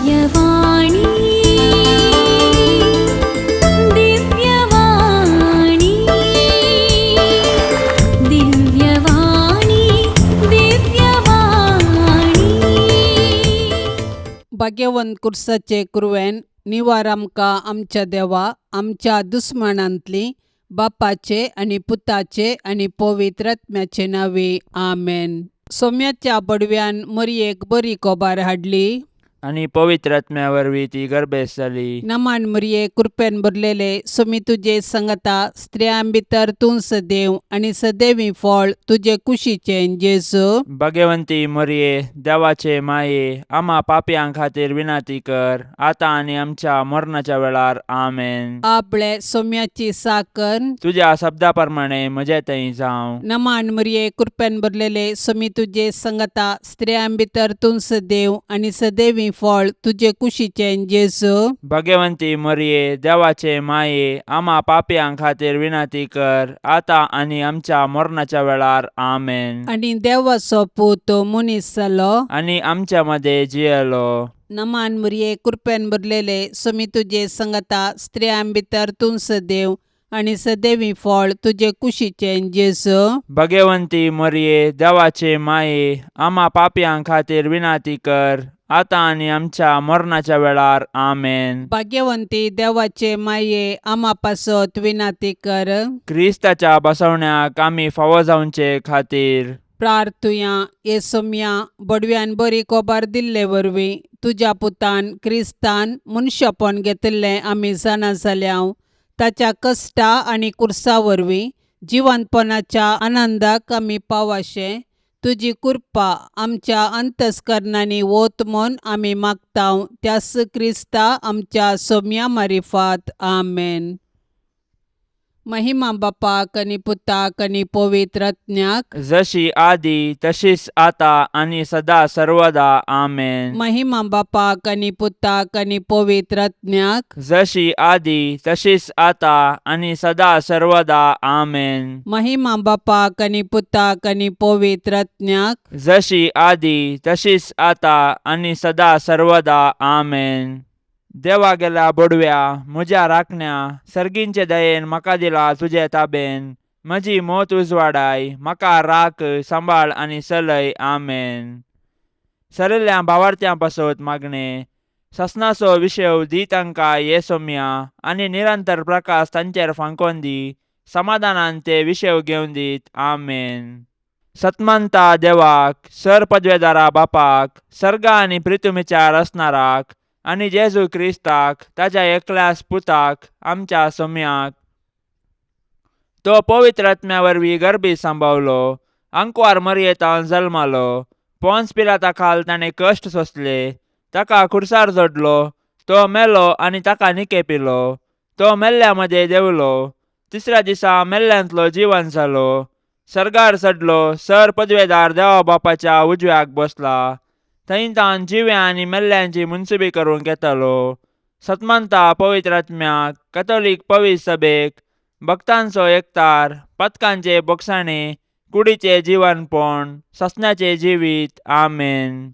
दिव्यवाणी दिव्यवाणी दिव्यवाणी दिव्यवाणी भाग्यवंत कुर्साचे कुरवेन निवार आमकां आमच्या देवा आमच्या दुस्मनांतली बापाचे आणि पुताचे आणि पवित्र आत्म्याचे नावे आमेन. सोम्याच्या बडव्यान मरियेक बरी कोबार हाडली आणि पवित्र आत्म्या वरवीं ती गर्भेस जाली. नमान मरिये कृपेन भरलेले सोमी तुजे संगता स्त्रियां भितर तूं सदैव आणि सदैवी फळ तुजे कुशीचे जेजू. भाग्यवंती मरिये देवाचे माये आम्हा पापयां खातीर विनाती कर आता आणि आमच्या मरणाच्या वेळार आमेन. आपले सोम्याची साकन तुझ्या शब्दा प्रमाणे म्हजे थंय जावं. नमान मरिये कृपेन भरलेले सोमी तुजे संगता स्त्रियां भितर तूं सदैव आणि सदैवी फळ तुजे कुशीचे जेजू. भाग्यवंती मरिये देवाचे माये आम्हा पापयां खातीर विनाती कर आता आणि आमच्या मरणाच्या वेळार आमेन. आणि देवाचो पूत मनीस जालो आणि आमच्या मध्ये जियेलो. नमान मरिये कृपेन भरलेले सोमी तुजे संगता स्त्रियां भितर तूं सदैव आणि सदैवी फळ तुजे कुशीचे जेजू. भाग्यवंती मरिये देवाचे माये आम्हा पापयां खातीर विनाती कर आता आणि आमच्या मरणाच्या वेळार आमेन. भाग्यवंती देवाचे माये आम्हा पासत विनाती कर. क्रिस्ताच्या बसवण्याक आमी फावो जावचे खातीर प्रार्थुया ये सोम्या बडव्यान बरी कोबार दिल्ले वरवीं तुज्या पुतान क्रिस्तान मनशापण घेतले आमी जाणा जाल्याव ताच्या कश्टा आणि कुर्सा वरवीं जिवंतपणाच्या आनंदाक आमी पावाशे तुजी कृपा आमच्या अंतस्करणांनी वोत म्हूण आमी मागताव त्यास क्रिस्ता आमच्या सोम्या मारिफात आमेन. महिमा बापाक आणि पुताक आणि पवित्र आत्म्याक जशी आदी तशीच आता आणि सदा सर्वदा आमेन. महिमा बापाक आणि पुताक आणि पवित्र आत्म्याक जशी आदी तशीच आता आणि सदा सर्वदा आमेन. महिमा बापाक आणि पुताक आणि पवित्र आत्म्याक जशी आदी तशीच आता आणि सदा सर्वदा आमेन. देवा गेला बडव्या म्हज्या राखण्या सर्गींचे दयेन म्हाका दिला तुजे ताबेन म्हजी मोत उजवाडाय म्हाका राख सांबाळ आणि चलय आमेन. सरिल्ल्या भावार्थ्यां पासत मागणे ससनाचो विशय दी तांकां ये सोम्या आणि निरंतर प्रकाश तांचेर फांकोन दी समाधानान ते विशय घेवन दीत आमेन. सतमंता देवाक सर पदवेदारा बापाक सर्गा आणि पृथ्वीचार असणाराक आणि जेजू क्रिस्ताक ताच्या एकल्याच पुताक आमच्या सोम्याक तो पवित्र आत्म्या वरवीं गर्भी सांबावलो अंकुवार मरयेतावन जल्मालो पोन्स पिलाता खाल ताणें कश्ट सोंसले ताका खुर्सार जोडलो तो मेलो आणि ताका निकेपिलो तो मेल्ल्या मध्ये देवलो तिसऱ्या दिसा मेल्ल्यांतलो जिवन जालो सर्गार चडलो सर पदवेदार देवा बापाच्या उजव्याक बसला थंय तान जिव्या आणि मेल्ल्यांची मुनसुबी करून घेतलो. सतमंता पवित्र आत्म्याक कॅथोलिक पवित्र सभेक भक्तांचो एकतार पथकांचे बोगसाणे कुडीचे जीवनपण ससण्याचे जिवीत आमेन.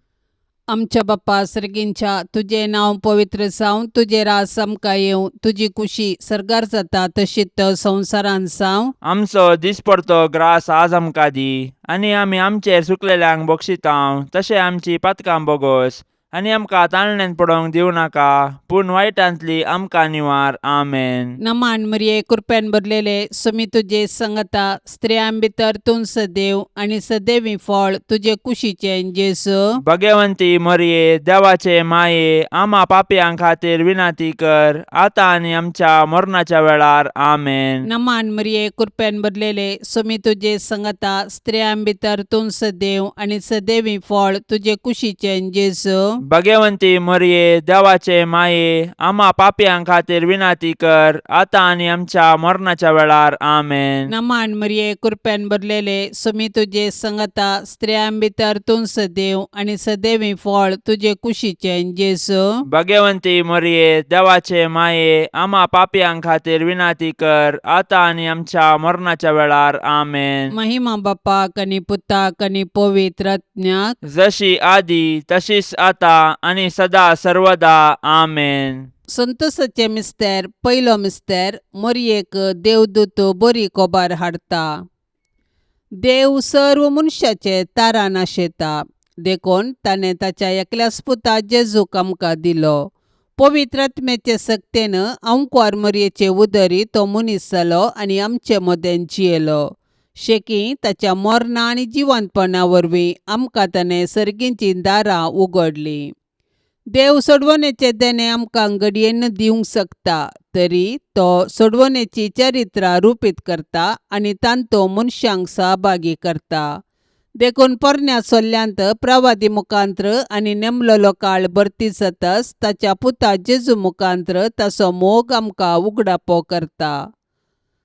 आमच्या बाप्पा सर्गींच्या तुझे नाव पवित्र जावं तुझे रास आमकां येवं तुजी कुशी सर्गार जाता तशीच संवसारान जावं. आमचो दिसपडतो ग्रास आज आमकां दी आणि आमी आमचेर सुकलेल्यांक बक्षितांव तशें आमची पातकां बोगोस आणि आमकां ताळण्यांत पडोवंक दिवं नाका पूण वायटांतली आमकां निवार आमेन. नमान मरिये कृपेन भरलेले सोमी तुजे संगता स्त्रियां भितर तूं सदैव आणि सदैवी फळ तुजे कुशीचे जेजू. भाग्यवंती मरिये देवाचे माये आम्हा पापयां खातीर विनाती कर आता आणि आमच्या मरणाच्या वेळार आमेन. नमान मरिये कृपेन भरलेले सोमी तुजे संगता स्त्रियां भितर तूं सदैव आणि सदैवी फळ तुजे कुशीचे जेजू. भाग्यवंती मरिये देवाचे माये आम्हा पापयां खातीर विनाती कर आता आणि आमच्या मरणाच्या वेळार आमेन. नमान मरिये कृपेन भरलेले सोमी तुजे संगता स्त्रियां भितर तूं सदैव आणि सदैवी फळ तुजे कुशीचे जेजू. भाग्यवंती मरिये देवाचे माये आम्हा पापयां खातीर विनाती कर आता आणि आमच्या मरणाच्या वेळार आमेन. महिमा बापाक आणि पुताक आणि पवित्र आत्म्याक जशी आदी तशीच आता आनी सदा सर्वदा आमेन. संतोसाचे मिस्तेर पयलो मिस्तेर मरयेक देवदूत बरी कोबार हाडटा. देव सर्व मनशाचे तारा नाशेता देखून ताणें ताच्या एकल्याच पुता जेजूक आमकां दिलो. पवित्र आत्म्याचे सक्तेन अंकुर मरयेचे उदरी तो मनीस जालो आनी आमचे मदें जियेलो. शेकी ताच्या मरणा आनी जिवंतपणा वरवीं आमकां ताणें सर्गींचीं दारां उगडलीं. देव सोडवणेचे देणे आमकां घडयेन दिवंक शकता, तरी तो सोडवणेची चरित्रां रूपीत करता आनी तांतू मनशांक सहभागी करता. देखून पोरण्या सोल्ल्यांत प्रवादी मुखांत्र आनी नेमलेलो काळ भरती जाताच ताच्या पुता जेजू मुखांत्र ताचो मोग आमकां उगडापो करता.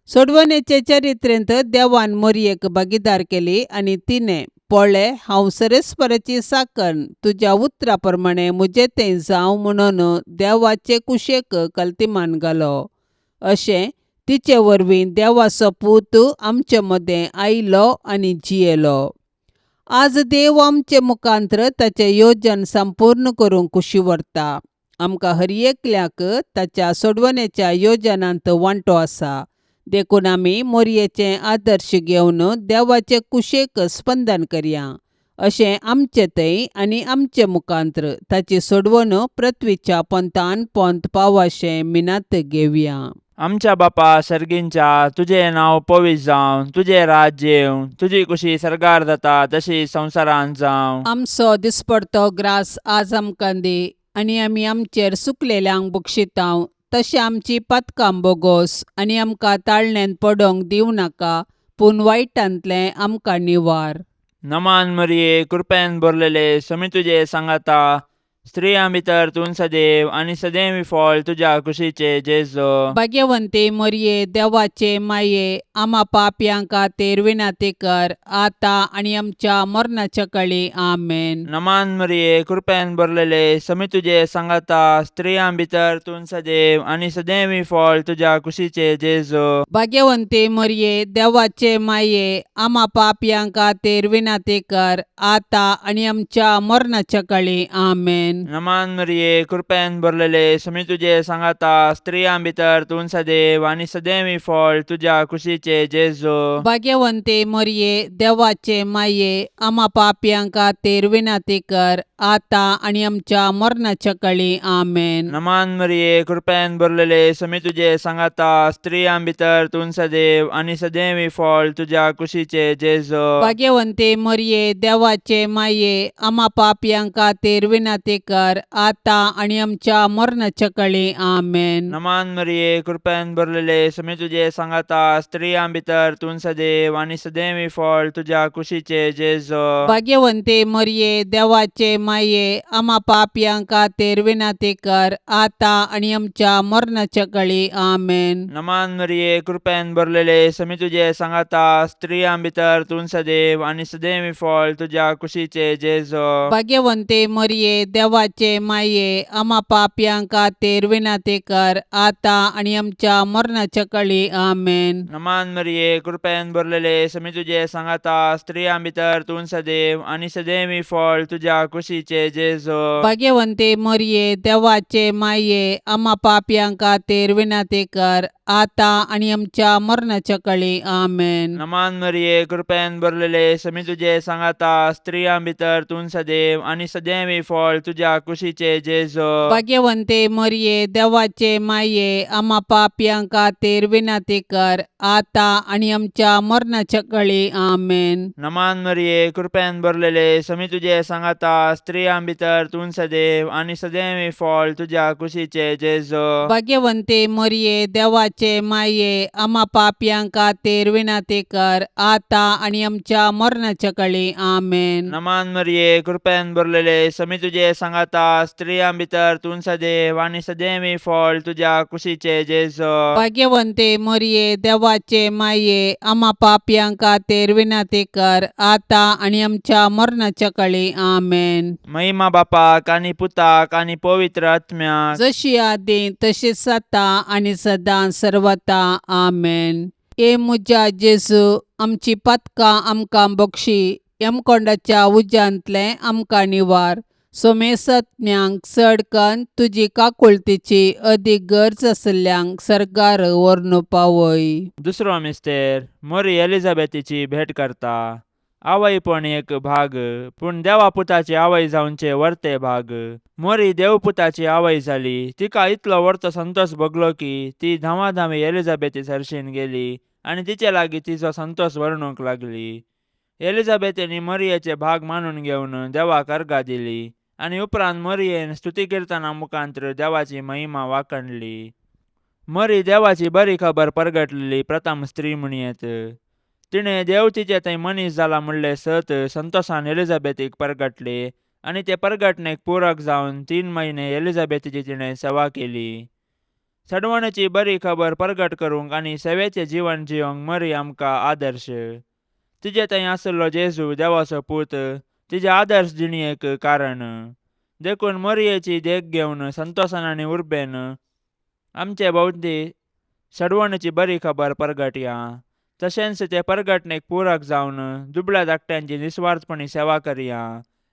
सोडवणेचे चरित्रेंत देवान मरयेक भागीदार केली आनी तिणें पळय हांव सरेस्पराची साकण तुज्या उतरा प्रमाणे म्हजे तें जावं म्हणून देवाचे कुशेक कल्तिमान घालो. अशें तिचे वरवीं देवाचो पूत आमचे मदें आयलो आनी जियेलो. आज देव आमचे मुखांत्र ताचें येवजण संपूर्ण करूंक कुशी व्हरता. आमकां हर एकल्याक ताच्या सोडवणेच्या येवजणांत वांटो आसा. देखून आमी मरयेचे आदर्श घेवन देवाचे कुशेक स्पंदन करया. अशें आमचे थंय आनी आमचे मुखांत्र ताची सोडवण पृथ्वीच्या पंतान पंत पावशें मिनात घेवया. आमच्या बापा सर्गींच्या तुझें नांव पवित्र जावं, तुझें राज्य येवं, तुजी कुशी सरकार जाता तशी संवसारांत जावं. आमचो दिसपडतो ग्रास आज आमकां दी आनी आमी आमचेर सुकलेल्यांक बक्षितांव. तशें आमची पातकां बोगोस आनी आमकां ताळणेन पडोवंक दिवं नाका, पूण वायटांतलें आमकां निवार. नमान मरिये कृपेन भरलेले समी तुजे सांगाता, स्त्रियां भितर तूं सदैव आनी सदैवी फळ तुज्या कुशीचे जेजो. भाग्यवंते मरये देवाचे माये आमा पापयांक खातीर विनाती कर, आतां आनी आमच्या मरणाच्या काळी आमेन. नमान मरिये कृपेन भरलेले समी तुजे सांगाता, स्त्रियां भितर तूं सदैव आनी सदैवी फळ तुज्या कुशीचे जेजो. भाग्यवंते मरये देवाचे माये आमा पापयांक खातीर विनाती कर, आतां आनी आमच्या मरणाच्या काळी आमेन. नमान मरिये कृपेन भरलेले समी तुजे सांगाता, स्त्रियां भितर तूं सदैव आनी सदैवी फळ तुज्या कुशीचे जेजो. भाग्यवंते मरये देवाचे माये आमा पापयांक खातीर विनाती कर, आतां आनी आमच्या मरणाच्या काळी आमेन. नमान मरिये कृपेन भरलेले समी तुजे सांगाता, स्त्रियां भितर तूं सदैव आनी सदैवी फळ तुज्या कुशीचे जेजो. भाग्यवंते मरये देवाचे माये आमा पापयांक खातीर विनाती कर, आतां आनी आमच्या मरणाच्या काळी आमेन. नमान मरिये कृपेन भरलेले समी तुजे सांगाता, स्त्रियां भितर तूं सदैव आनी सदैवी फळ तुज्या कुशीचे जेजो. भाग्यवंते मरये देवाचे माये आमा पापयांक खातीर विनाती कर, आतां आनी आमच्या मरणाच्या काळी आमेन. नमान मरिये कृपेन भरलेले समी तुजे सांगाता, स्त्रियां भितर तूं सदैव आनी सदैवी फळ तुज्या कुशीचे जेजो. भाग्यवंते मरये देवाचे माये आमा पापयांक खातीर विनाती कर, आतां आनी आमच्या मरणाच्या काळी आमेन. नमान मरिये कृपेन भरलेले समी तुजे सांगाता, स्त्रियां भितर तूं सदैव आनी सदैवी फळ तुज्या कुशीचे जेजो. भाग्यवंते मरये देवाचे माये आमा पापयांक खातीर विनाती कर, आतां आनी आमच्या मरणाच्या काळी आमेन. नमान मरिये कृपेन भरलेले समी तुजे सांगाता, स्त्रियां भितर तूं सदैव आनी सदैवी फळ तुज्या कुशीचे जेजो. भाग्यवंते मरये देवाचे माये आमा पापयांक खातीर विनाती कर, आतां आनी आमच्या मरणाच्या काळी आमेन. नमान मरिये कृपेन भरलेले समी तुजे सांगाता, स्त्रियां भितर तूं सदैव आनी सदैवी फळ तुज्या कुशीचे जेजो. भाग्यवंते मरये देवाचे माये आमा पापयांक खातीर विनाती कर, आतां आनी आमच्या मरणाच्या काळी आमेन. नमान मरिये कृपेन भरलेले समी तुजे सांगाता, स्त्रियां भितर तूं सदैव आनी सदैवी फळ तुज्या कुशीचे जेजो. भाग्यवंते मरये देवाचे माये आमा पापयांक खातीर विनाती कर, आतां आनी आमच्या मरणाच्या काळी आमेन. महिमा बापाक आनी पुताक आनी पवित्र आत्म्याक, जशी आदी तशीच आता आनी सदां सर्वता आमेन. ए म्हज्या जेजू आमची पातकां आमकां बक्षी, यमकोंडाच्या उज्यांतलें आमकां निवार. सोमेसत्म्यांक चड कन्न तुजी काकुळतीची अदीक गरज आसल्ल्यांक सरकार व्हरून पावय. दुसरो मिस्तेर मोरी एलिझाबेथीची भेट करता. आवयपण एक भाग, पूण देवापुताची आवय जावनचे वर्ते भाग. मोरी देवपुताची आवय जाली. तिका इतलो व्हडचो संतोष भोगलो की ती धांवाधांवी एलिझाबेथी सरशीन गेली आनी तिचे लागीं तिचो संतोष वर्णूंक लागली. एलिझाबेथीनी मोरयेचे भाग मानून घेवन देवाक अर्घा दिली आनी उपरांत मोरयेन स्तुती किर्तना मुखांत्र देवाची महिमा वाखणली. मोरी देवाची बरी खबर परगटलेली प्रथम स्त्री म्हणयेत. तिणें देव तिचे थंय मनीस जाला म्हणले सत संतोषान एलिझाबेथीक परगटले आनी ते परगटणेक पूरक जावन 3 म्हयने एलिझाबेथीची तिणें सेवा केली. सडवणेची बरी खबर परगट करूंक आनी सेवेचें जीवन जियोंक मोरी आमकां आदर्श. तिजे थंय आसलो जेजू देवाचो पूत तिजे आदर्श जिणयेक कारण. देखून मोरयेची देख घेवन संतोषान आनी उर्बेन आमचे भोवती सडवणेची बरी खबर परगटया. तशेंच ते परगटणेक पूरक जावन दुबळ्या धाकट्यांची निस्वार्थपणी सेवा करया.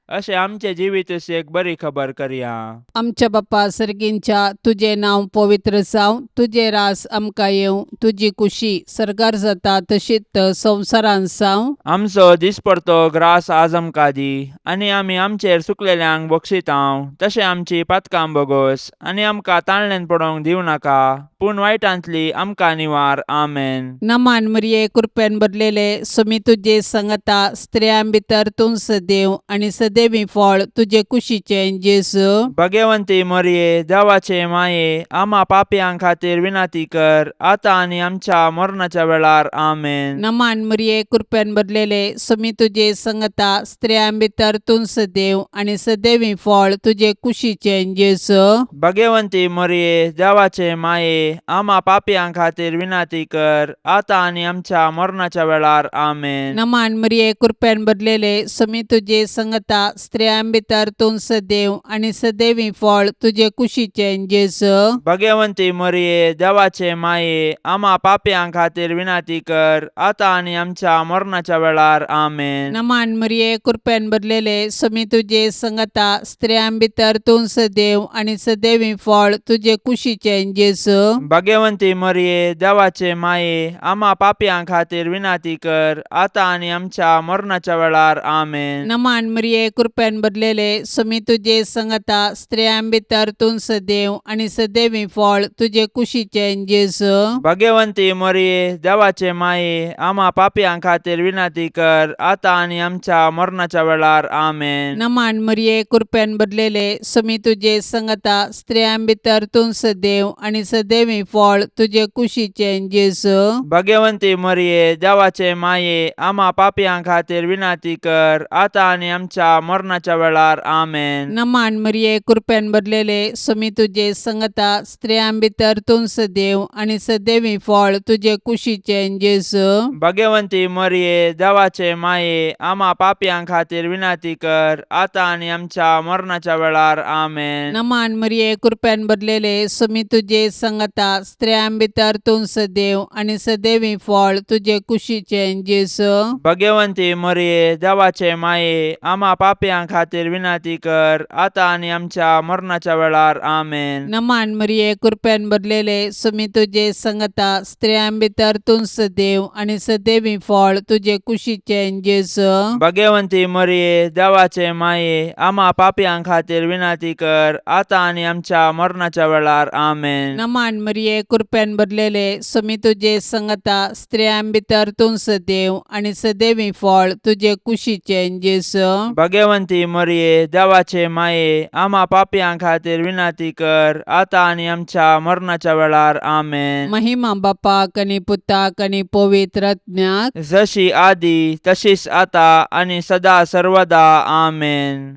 अशें आमचे जिवीत एक बरी खबर करया. आमच्या बाप्पा सर्गींच्या तुझे नांव पवित्र जावं. तुझे रास आमकां येवं. तुजी कुशी सरकार जाता तशीच संवसारांत जावं. आमचो दिसपडतो ग्रास आज आमकां दी आनी आमी आमचेर चुकलेल्यांक बक्षितांव. तशें आमची पातकां बोगोस आनी आमकां ताळणेन पडोवंक दिवं नाका, पूण वायटांतली आमकां निवार. आमेन. नमान मरिये कृपेन भरलेले स्वामी तुजे संगता स्त्रियां भितर तूं सदैव आनी सदैवी फळ तुजे कुशीचे जेजू. भगवंती मोरये देवाचे माये आम्हा पापयांक खातीर विनाती कर आतां आनी आमच्या मरणाच्या वेळार. आमेन. नमान मरिये कृपेन भरलेले स्वामी तुजे संगता स्त्रियां भितर तूं सदैव आनी सदैवी फळ तुजे कुशीचे जेजू. भगवंती मोरये देवाचे माये आम्हा पापयांक खातीर विनाती कर आतां आनी आमच्या मरणाच्या वेळार. आमेन. नमान मरिये कृपेन भरलेले स्वामी तुजे संगता स्त्रियां भितर तूं सदैव आनी सदैवी फळ तुजे कुशीचे जेजू. भगवंती मोरये देवाचे माये आम्हा पापयांक खातीर विनाती कर आतां आनी आमच्या मरणाच्या वेळार. आमेन. नमान मरिये कृपेन भरलेले स्वामी तुजे संगता स्त्रियां भितर तूं सदैव आनी सदैवी फळ तुजे कुशीचे जेजू. भगवंती मोरये देवाचे माये आम्हा पापयांक खातीर विनाती कर आतां आनी आमच्या मरणाच्या वेळार. आमेन. नमान मरिये कृपेन भरलेले स्वामी तुजे संगता स्त्रियां भितर तूं सदैव आनी सदैवी फळ तुजे कुशीचे जेजू. भगवंती मोरये देवाचे माये आम्हा पापयांक खातीर विनाती कर आतां आनी आमच्या मरणाच्या वेळार. आमेन. नमान मरिये कृपेन भरलेले स्वामी तुजे संगता स्त्रियां भितर तूं सदैव आनी सदैवी फळ तुजे कुशीचे जेजू. भगवंती मोरये देवाचे माये आम्हा पापयांक खातीर विनाती कर आतां आनी आमच्या मरणाच्या वेळार. आमेन. नमान मरिये कृपेन भरलेले स्वामी तुजे संगता स्त्रियां भितर तूं सदैव आनी सदैवी फळ तुजे कुशीचे जेजू. भगवंती मोरये देवाचे माये आम्हा पापयांक खातीर विनाती कर आतां आनी आमच्या मरणाच्या वेळार. आमेन. नमान मरिये कृपेन भरलेले स्वामी तुजे संगता स्त्रियां भितर तूं सदैव आनी सदैवी फळ तुजे कुशीचे जेजू. भगवंती मोरये देवाचे माये आम्हा पापयांक खातीर विनाती कर आतां आनी आमच्या मरणाच्या वेळार. आमेन. नमान मरिये कृपेन भरलेले स्वामी तुजे संगता स्त्रियां भितर तूं सदैव आनी सदैवी फळ तुजे कुशीचे जेजू. भगवंती मोरये देवाचे माये आम्हा पापयांक खातीर विनाती कर आतां आनी आमच्या मरणाच्या वेळार. आमेन. नमान मरिये कृपेन भरलेले स्वामी तुजे संगता स्त्रियां भितर तूं सदैव आनी सदैवी फळ तुजे कुशीचे जेजू. भगवंती मोरये देवाचे माये आम्हा पापयांक खातीर विनाती कर आतां आनी आमच्या मरणाच्या वेळार. आमेन. महिमा बापाक आनी पुताक आनी पवित्र आत्म्याक जशी आदी तशीच आतां आनी सदा सर्वदा. आमेन.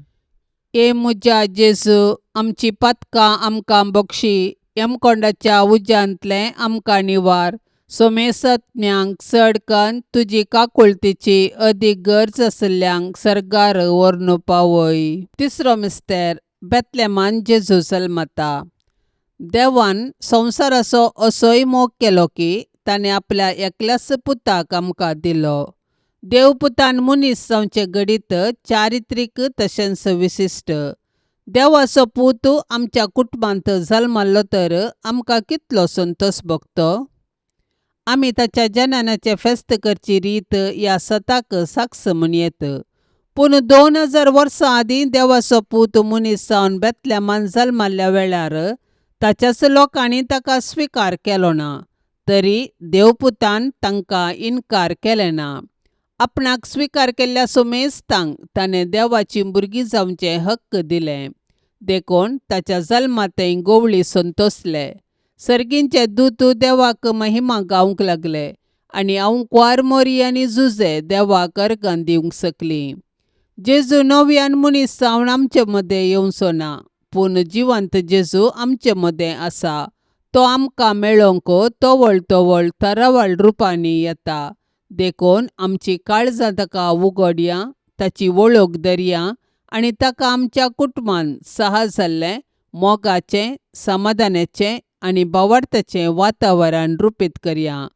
ए मुजा जेजू आमची पातकां आमकां बक्षी. यमकोंडाच्या उज्यांतले आमकां निवार. सोमेसत्म्यांक चड कन्न तुजी काकुळतीची अदीक गरज आसल्ल्यांक सरकार व्हरून पावय. तिसरो मिस्तेर बेतलेमान जेजू जल्मता. देवान संवसाराचो असोय मोग केलो की ताणें आपल्या एकल्याच पुताक आमकां दिलो. देवपुतान मनीस जावचे घडीत चारित्रीक तशेंच विशिश्ट देवाचो पूत आमच्या कुटुंबांत जल्मल्लो तर आमकां कितलो संतोष भोगतो. आमी ताच्या जनानाचे फेस्त करची रीत ह्या सताक साक्ष म्हणयेत. पूण 2000 वर्सां आदीं देवाचो पूत मनीस जावन बेतलेमान जल्मल्ल्या वेळार ताच्याच लोकांनी ताका स्विकार केलो ना. तरी देवपुतान तांकां इन्कार केलें ना. आपणाक स्विकार केल्ल्या सोमेस्तांक ताणें देवाची भुरगीं जावचे हक्क दिले. देखून ताच्या जल्मातय गोवळी संतोसले. सर्गींचे दूत देवाक महिमा गावंक लागले आनी आंवकवार मोरी आनी जुजे देवाक अर्गां दिवंक सकलीं. जेजू नव्यान मनीस जावन आमचे मदें येवचो ना, पूण जिवंत जेजू आमचे मदें आसा. तो आमकां मेळोवंक तोवळ तोवळ तरावळ रुपांनी येता. देखून आमची काळजां ताका उगडया, ताची वळख धरया आनी ताका आमच्या कुटुंबान साहस जाल्लें, मोगाचें, समाधानाचें आनी भावार्थाचें वातावरण रुपीत करया.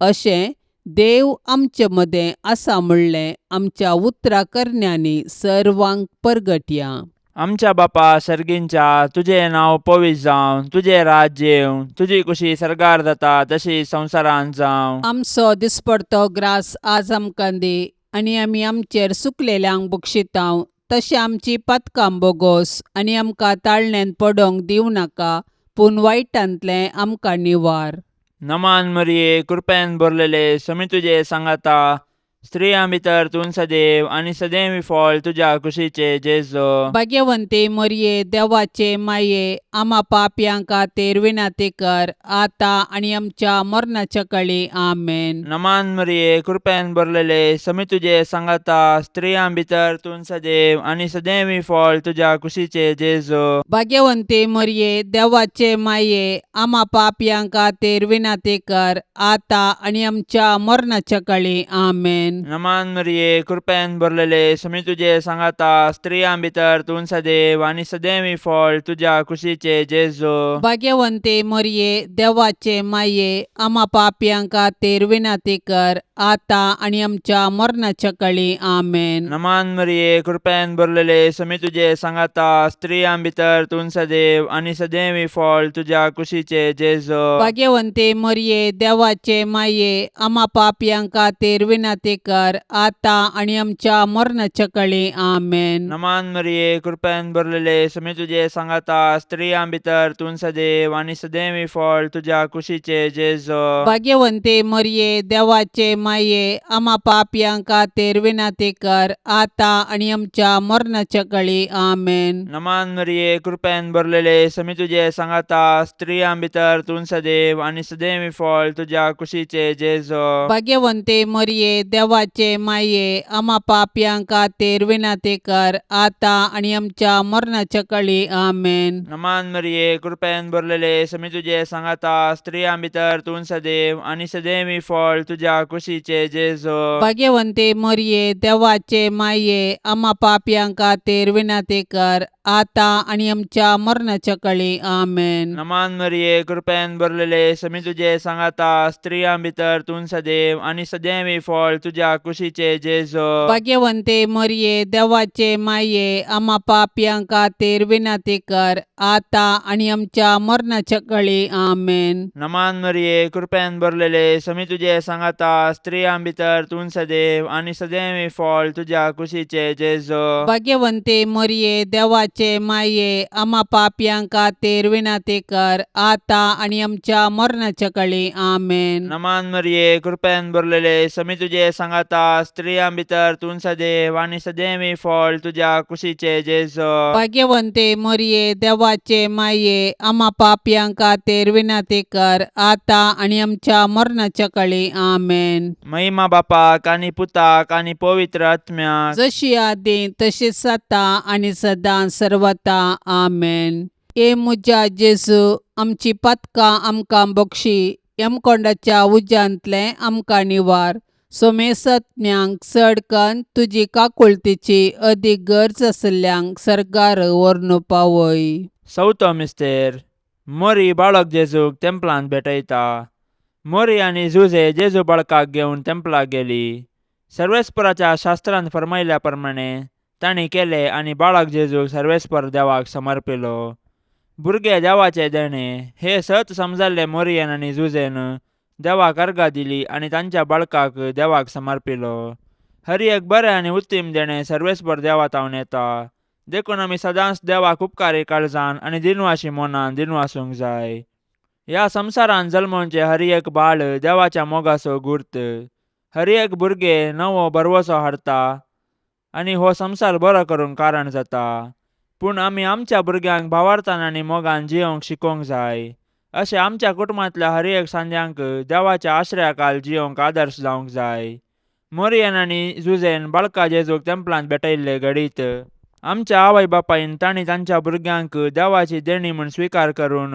अशें देव आमचे मदें आसा म्हणलें आमच्या उतराकरण्यांनी सर्वांक परगटया. आमच्या बापा सर्गींच्या, तुजें नांव पवित्र जावं, तुजें राज्य येवं, तुजी कुशी सरकार जाता तशी संवसारांत जावं. आमचो दिसपडतो ग्रास आज आमकां दी आनी आमी आमचेर सुकलेल्यांक बक्षितांव. तशें आमची पातकां बोगोस आनी आमकां ताळण्यांत पडोवंक दिवं नाका, पूण वायटांतलें आमकां निवार. नमान मरिये, कृपेन भरलेले, समी तुजे सांगाता, स्त्रियां भितर तूं सदैव आनी सदैवी फळ तुज्या कुशीचे जेजो. भाग्यवंते मरिये, देवाचे माये, आम्हा पापयांक खातीर विनाती कर, आतां आनी आमच्या मरणाच्या काळी. आमेन. नमान मरिये, कृपेन भरलेले, समी तुजे सांगाता, स्त्रियां भितर तूं सदैव आनी सदैवी फळ तुज्या कुशीचे जेजो. भाग्यवंते मरिये, देवाचे माये, आम्हा पापयांक खातीर विनाती कर, आतां आनी आमच्या मरणाच्या काळी. आमेन. नमान मरिये, कृपेन भरलेले, समी तुजे सांगाता, स्त्रियां भितर तूं सदैव आनी सदैवी फळ तुज्या कुशीचे जेजो. भाग्यवंते मरिये, देवाचे माये, आम्हा पापयांक खातीर विनाती कर, आतां आनी आमच्या मरणाच्या काळी. आमेन. नमान मरिये, कृपेन भरलेले, समी तुजे सांगाता, स्त्रियां भितर तूं सदैव आनी सदैवी फळ तुज्या कुशीचे जेजो. भाग्यवंते मरिये, देवाचे माये, आम्हा पापयांक खातीर विनाती कर, आतां आनी आमच्या मरणाच्या काळी. आमेन. नमान मरिये, कृपेन भरलेले, समी तुजे सांगाता, स्त्रियां भितर तूं सदैव आनी सदैवी फळ तुज्या कुशीचे जेजो. भाग्यवंते मरिये, देवाचे माये, आम्हा पापयांक खातीर विनाती कर, आतां आनी आमच्या मरणाच्या काळी. आमेन. नमान मरिये, कृपेन भरलेले, समी तुजे सांगाता, स्त्रियां भितर तूं सदैव आनी सदैवी फळ तुज्या कुशीचे जेजो. भाग्यवंते मरिये, देवाचे माये, आम्हा पापयांक खातीर विनाती कर, आतां आनी आमच्या मरणाच्या काळी. आमेन. नमान मरिये, कृपेन भरलेले, समी तुजे सांगाता, स्त्रियां भितर तूं सदैव आनी सदैवी फळ तुज्या कुशीचे जेजो. भाग्यवंते मरिये, देवाचे माये, आम्हा पापयांक खातीर विनाती कर, आतां आनी आमच्या मरणाच्या काळी. आमेन. नमान मरिये, कृपेन भरलेले, समी तुजे सांगाता, स्त्रियां भितर तूं सदैव आनी सदैवी फळ तुज्या कुशीचे जेजो. भाग्यवंते मरिये, देवाचे माये, आम्हा पापयांक खातीर विनाती कर, आतां आनी आमच्या मरणाच्या काळी. आमेन. नमान मरिये, कृपेन भरलेले, समी तुजे सांगाता, स्त्रियां भितर तूं सदैव आनी सदैवी फळ तुज्या कुशीचे जेजो. भाग्यवंते मरिये, देवाचे माये, आम्हा पापयांक खातीर विनाती कर, आतां आनी आमच्या मरणाच्या काळी. आमेन. नमान मरिये, कृपेन भरलेले, समी तुजे सांगाता, स्त्रियां भितर तूं सदैव आनी सदैवी फळ तुज्या कुशीचे जेजो. भाग्यवंते मरिये, देवाचे माये, आम्हा पापयांक खातीर विनाती कर, आतां आनी आमच्या मरणाच्या काळी. आमेन. महिमा बापाक आनी पुताक आनी पवित्र आत्म्याक, जशी आदीं तशीच आतां आनी सदां सर्वता. आमेन. ए म्हज्या जेजू, आमची पातकां आमकां बक्षी, यमकोंडाच्या उज्यांतले आमकां निवार. सोमेसत्म्यांक चड कन्न तुजी काकुळतीची अदीक गरज आसल्ल्यांक सर्गार व्हरून पावय. चवथो मिस्तेर, मोरी बाळक जेजूक तेंपलांत भेटयता. मोरी आनी जुजे जेजू बाळकाक घेवन तेंपलाक गेली. सर्वेस्पराच्या शास्त्रांत फरमायल्या प्रमाणे तांणी केले आनी बाळक जेजूक सर्वेस्पर देवाक समर्पिलो. भुरगे देवाचे देणे हे सत समजाल्ले मोरयेन आनी जुजेन देवाक अर्घा दिली आनी तांच्या बाळकाक देवाक समर्पिलो. हर एक बरें आनी उत्तीम देणे सर्वेस्पर देवातावन येता. देखून आमी सदांच देवाक उपकारी काळजान आनी दिनवाशी मोनान दिनवासूंक जाय. ह्या संवसारान जल्मोवचे हर एक बाळ देवाच्या मोगाचो गुर्त. हर एक भुरगे नवो बरवसो हाडटा आनी हो संवसार बरो करूंक कारण जाता. पूण आमी आमच्या भुरग्यांक भावार्थान आनी मोगान जियोंक शिकोवंक जाय. अशें आमच्या कुटुंबांतल्या हर एक सांद्यांक देवाच्या आश्रयाखाल जियोंक आदर्श जावंक जाय. मोरयेन आनी जुजेन बाळका जेजूक तेंपलांत भेटयल्ले घडीत आमच्या आवय बापायन तांणी तांच्या भुरग्यांक देवाची देणी म्हूण स्विकार करून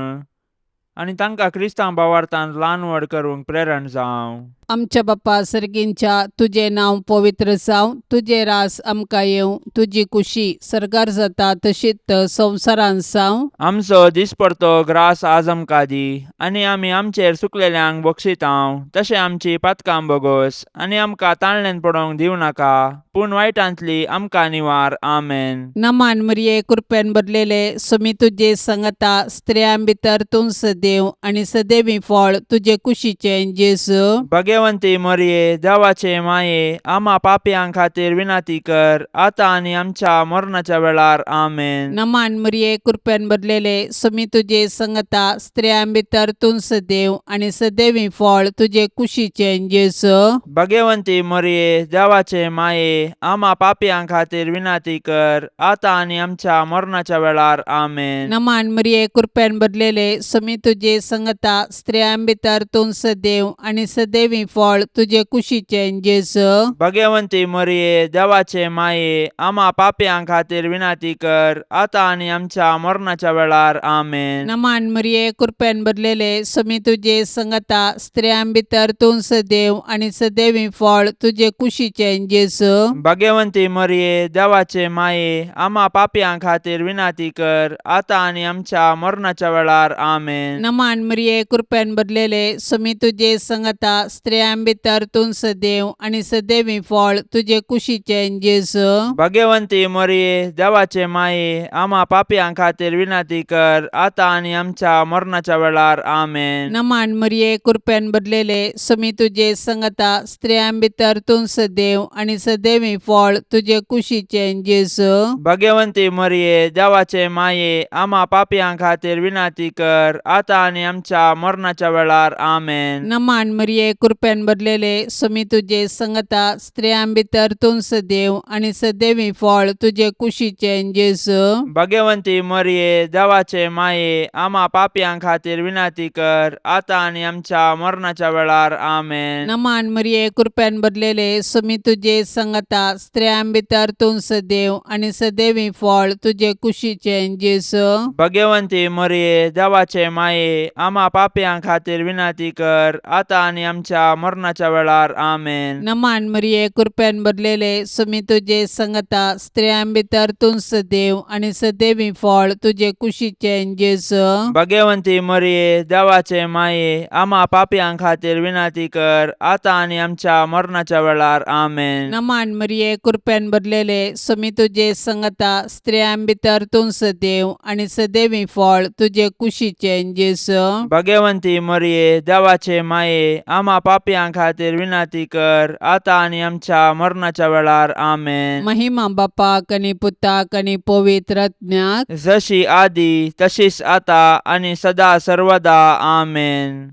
आनी तांकां क्रिस्तांव भावार्थान ल्हान व्हड करूंक प्रेरण जावं. आमच्या बाप्पा सर्गींच्या तुझे नांव पवित्र जावं, तुझे रास आमकां येवं, तुजी कुशी सरकार जाता तशीच संवसारान जावं. आमचो दिसपडतो ग्रास आज आमकां दी आनी आमी आमचेर सुकलेल्यांक बक्षितांव. तशें आमची पातकां बोगोस आनी आमकां ताळणेन पडोवंक दिवं नाका, पूण वायटांतली आमकां निवार. आमेन. नमान मरिये कृपेन भरलेले समी तुजे संगता स्त्रियां भितर तूं सदैव आनी सदैवी फळ तुजे कुशीचे जेजू. भगवंती मरिये देवाचे माये आम्हा पापयां खातीर विनाती कर आता आनी आमच्या मरणाच्या वेळार. आमेन. नमान मरिये कृपेन भरलेले समी तुजे संगता स्त्रियां भितर तूं सदैव आनी सदैवी फळ तुजे कुशीचे जेजू. भगवंती मरिये देवाचे माये आम्हा पापयां खातीर विनाती कर आता आनी आमच्या मरणाच्या वेळार. आमेन. नमान मरिये कृपेन भरलेले समी तुजे संगता स्त्रियां भितर तूं सदैव आनी सदैवी फळ तुजे कुशीचे जेजू. भगवंती मरिये देवाचे माये आम्हा पापयां खातीर विनाती कर आता आनी आमच्या मरणाच्या वेळार. आमेन. नमान मरिये कृपेन भरलेले समी तुजे संगता स्त्रियां भितर तूं सदैव आनी सदैवी फळ तुजे कुशीचे जेजू. भगवंती मरिये देवाचे माये आम्हा पापयां खातीर विनाती कर आता आनी आमच्या मरणाच्या वेळार. आमेन. नमान मरिये कृपेन भरलेले समी तुजे संगता स्त्रियां भितर तूं सदैव आनी सदैवी फळ तुजे कुशीचे जेजू. भगवंती मरिये देवाचे माये आम्हा पापयां खातीर विनाती कर आता आनी आमच्या मरणाच्या वेळार. आमेन. नमान मरिये कृपेन भरलेले समी तुजे संगता स्त्रियां भितर तूं सदैव आनी सदैवी फळ तुजे कुशीचे जेजू. भगवंती मरिये देवाचे माये आम्हा पापयां खातीर विनाती कर आता आनी आमच्या मरणाच्या वेळार. आमेन. नमान मरिये कृपेन भरलेले समी तुजे संगता स्त्रियां भितर तूं सदैव आनी सदैवी फळ तुजे कुशीचे जेजू. भगवंती मरिये देवाचे माये आम्हा पापयां खातीर विनाती कर आता आनी आमच्या मरणाच्या वेळार. आमेन. नमान मरिये कृपेन भरलेले समी तुजे संगता स्त्रियां भितर तूं सदैव आनी सदैवी फळ तुजे कुशीचे जेजू. भगवंती मरिये देवाचे माये आम्हा पापयां खातीर विनाती कर आता आनी आमच्या मरणाच्या वेळार. आमेन. नमान मरिये कृपेन भरलेले समी तुजे संगता स्त्रियां भितर तूं सदैव आनी सदैवी फळ तुजे कुशीचे जेजू. भगवंती मरिये देवाचे माये आम्हा पापयां खातीर विनाती कर आता आनी आमच्या मरणाच्या वेळार. आमेन. नमान मरिये कृपेन भरलेले समी तुजे संगता स्त्रियां भितर तूं सदैव आनी सदैवी फळ तुजे कुशीचे जेजू. भगवंती मरिये देवाचे माये आम्हा पापयां खातीर विनाती कर आता आनी आमच्या मरणाच्या वेळार. आमेन. महिमा बापाक आनी पुताक आनी पवित्र आत्म्याक जशी आदी तशीच आता आनी सदा सर्वदा. आमेन.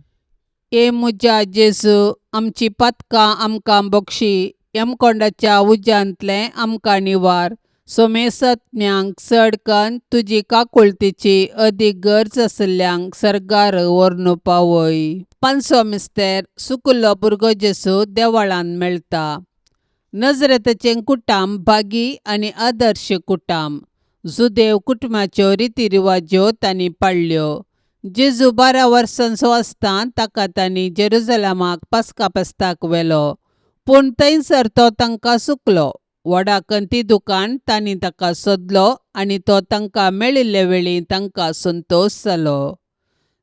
ए मुजा जेजू आमची पातकां आमकां बक्षी, यमकोंडाच्या उज्यांतले आमकां निवार. सोमेसत्म्यांक चडकन तुजी काकुळतीची अदीक गरज आसल्यांक सरकार व्हरून पावय. पांचवो मिस्तेर सुकलो भुरगो जेजू देवळांत मेळटा. नजरेतचें कुटाम भागी आनी आदर्श कुटाम. जुदेव कुटुंबाच्यो रितीरिवाज्यो तांणी पाळल्यो. जेजू 12 वर्सांचो आसतना ताका तांणी जेरुजलेमाक पास्का फेस्ताक व्हेलो, पूण थंयसर तो तांकां सुकलो. व्हडा कंतिदुकान तांणी ताका सोदलो आनी तो तांकां मेळिल्ले वेळी तांकां संतोश जालो.